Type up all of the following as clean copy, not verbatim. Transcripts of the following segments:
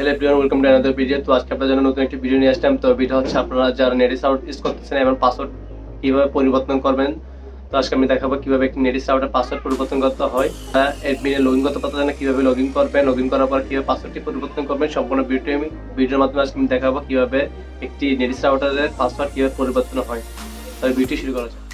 Hello everyone, welcome to another video. তো আজকে আপনাদের জন্য নতুন একটি ভিডিও নিয়ে আসলাম। তো ভিডিও হচ্ছে আপনারা যারা নেটিস আউট ইউজ করতেছেন এবং পাসওয়ার্ড কিভাবে পরিবর্তন করবেন। তো আজকে আমি দেখাবো কিভাবে একটি নেটিস আউটের পাসওয়ার্ড পরিবর্তন করতে হয়। অ্যাডমিনে লগইন করতে পারতেছেন না, কিভাবে লগইন করবেন, লগইন করার পর কিভাবে পাসওয়ার্ডটি পরিবর্তন করবেন, সম্পূর্ণ ভিডিওর মাধ্যমে আজকে আমি দেখাবো কিভাবে একটি নেটিস আউটারের পাসওয়ার্ড কিভাবে পরিবর্তন হয়। তাহলে ভিডিওটি শুরু করা যাক।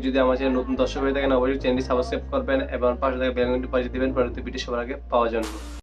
যদি আমার চ্যানেল নতুন দর্শক হয়ে থাকেন, অবশ্যই চ্যানেলটি সাবস্ক্রাইব করবেন এবং পাশে থাকা বেল আইকনটি বাজিয়ে দিবেন পরবর্তী ভিডিও সবার আগে পাওয়ার জন্য।